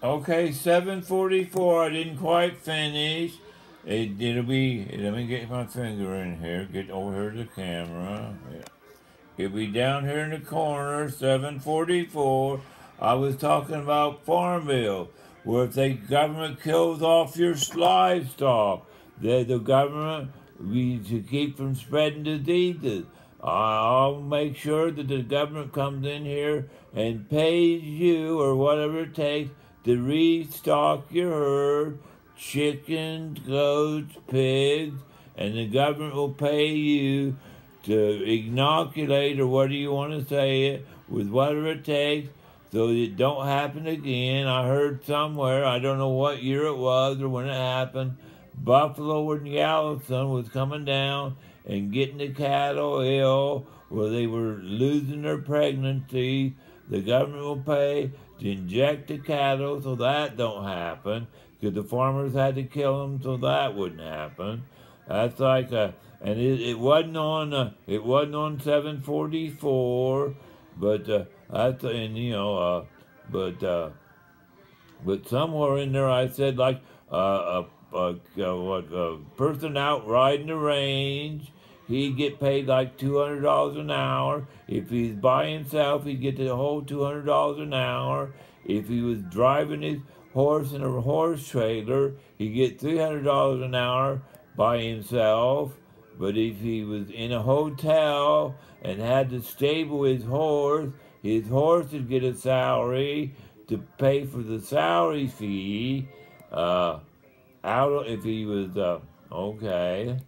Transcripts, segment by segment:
Okay, 7:44. I didn't quite finish. It'll be. Let me get my finger in here. Get over here to the camera. Yeah. It'll be down here in the corner. 7:44. I was talking about Farm Bill, where if the government kills off your livestock, the government to keep from spreading diseases. I'll make sure that the government comes in here and pays you or whatever it takes to restock your herd, chickens, goats, pigs, and the government will pay you to inoculate, or what do you want to say it, with whatever it takes so it don't happen again. I heard somewhere, I don't know what year it was or when it happened, Buffalo and Gallatin was coming down and getting the cattle ill where they were losing their pregnancy. The government will pay to inject the cattle so that don't happen, because the farmers had to kill them so that wouldn't happen. That's like a, and it wasn't on 744, but that's, and but somewhere in there I said like a person out riding the range, he'd get paid like $200 an hour. If he's by himself, he'd get the whole $200 an hour. If he was driving his horse in a horse trailer, he'd get $300 an hour by himself. But if he was in a hotel and had to stable his horse would get a salary to pay for the salary fee. Out if he was okay,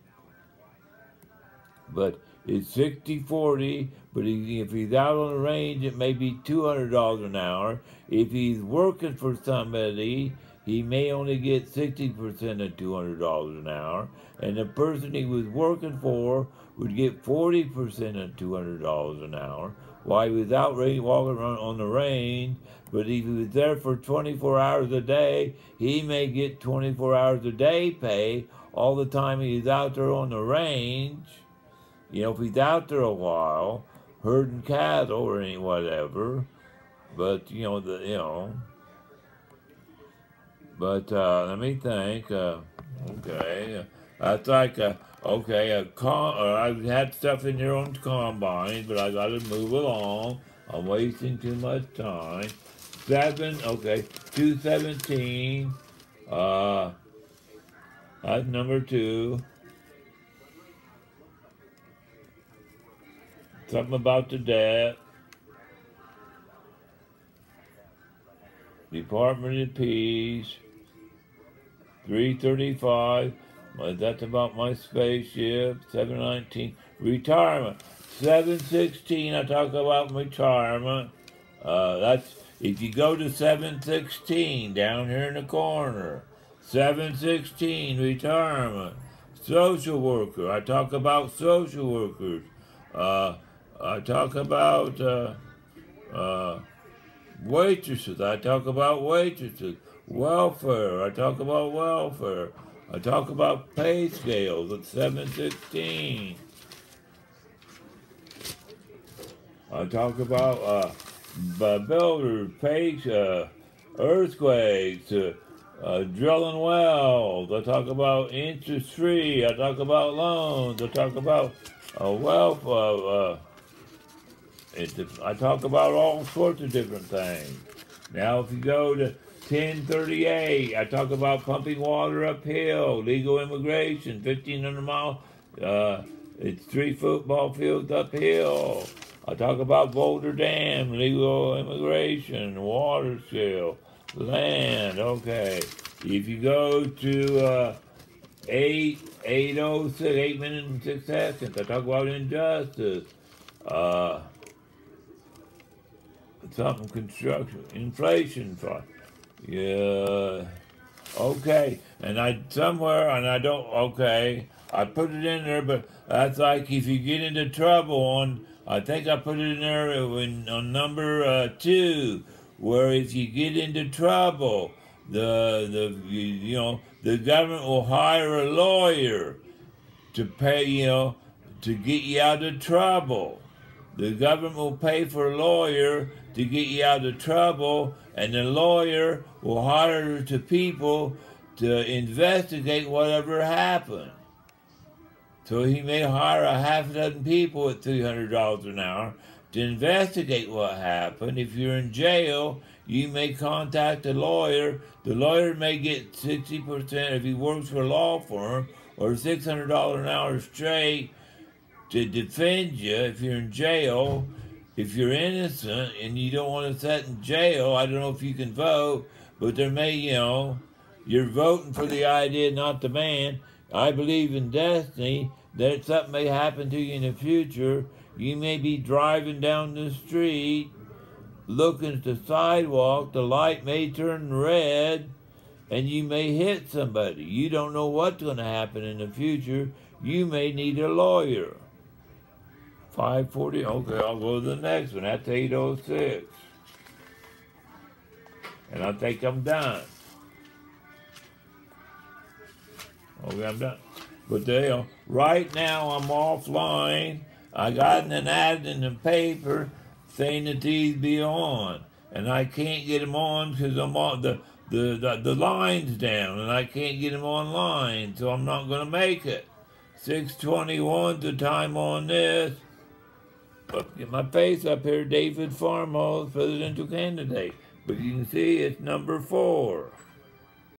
but it's 60/40. But if he's out on the range, it may be $200 an hour. If he's working for somebody, he may only get 60% of $200 an hour, and the person he was working for would get 40% of $200 an hour while he was out walking around on the range. But if he was there for 24 hours a day, he may get 24 hours a day pay all the time he's out there on the range. If he's out there a while, herding cattle or any whatever. But but let me think. Okay, that's like I had stuff in there on combine, but I got to move along. I'm wasting too much time. 217. That's number 2. Something about the debt. Department of Peace. 335. That's about my spaceship. 719. Retirement. 716. I talk about retirement. That's if you go to 716 down here in the corner. 716 retirement. Social worker. I talk about social workers. I talk about waitresses. I talk about waitresses. Welfare. I talk about welfare. I talk about pay scales at 716. I talk about builders, pay, earthquakes, drilling wells. I talk about interest free. I talk about loans. I talk about wealth. I talk about all sorts of different things. Now, if you go to 1038, I talk about pumping water uphill, legal immigration, 1,500 miles. It's 3 football fields uphill. I talk about Boulder Dam, legal immigration, water scale, land. Okay. If you go to 8:06, 8 minutes and 6 seconds, I talk about injustice. Something construction, inflation. Yeah. Okay. And I put it in there, but that's like if you get into trouble I think I put it in there on number 2, where if you get into trouble, the government will hire a lawyer to pay, to get you out of trouble. The government will pay for a lawyer to get you out of trouble, and the lawyer will hire the people to investigate whatever happened. So he may hire a half a dozen people at $300 an hour to investigate what happened. If you're in jail, you may contact a lawyer. The lawyer may get 60% if he works for a law firm, or $600 an hour straight to defend you if you're in jail. If you're innocent and you don't want to sit in jail, I don't know if you can vote, but there may, you're voting for the idea, not the man. I believe in destiny, that something may happen to you in the future. You may be driving down the street, looking at the sidewalk, the light may turn red, and you may hit somebody. You don't know what's going to happen in the future. You may need a lawyer. 5:40, okay, I'll go to the next one. That's 8:06. And I think I'm done. Okay, I'm done. But right now I'm offline. I got an ad in the paper saying that these be on. And I can't get them on because I'm on the line's down and I can't get them online, so I'm not going to make it. 6:21 the time on this. Get my face up here, David Farmos, presidential candidate. But you can see it's number 4.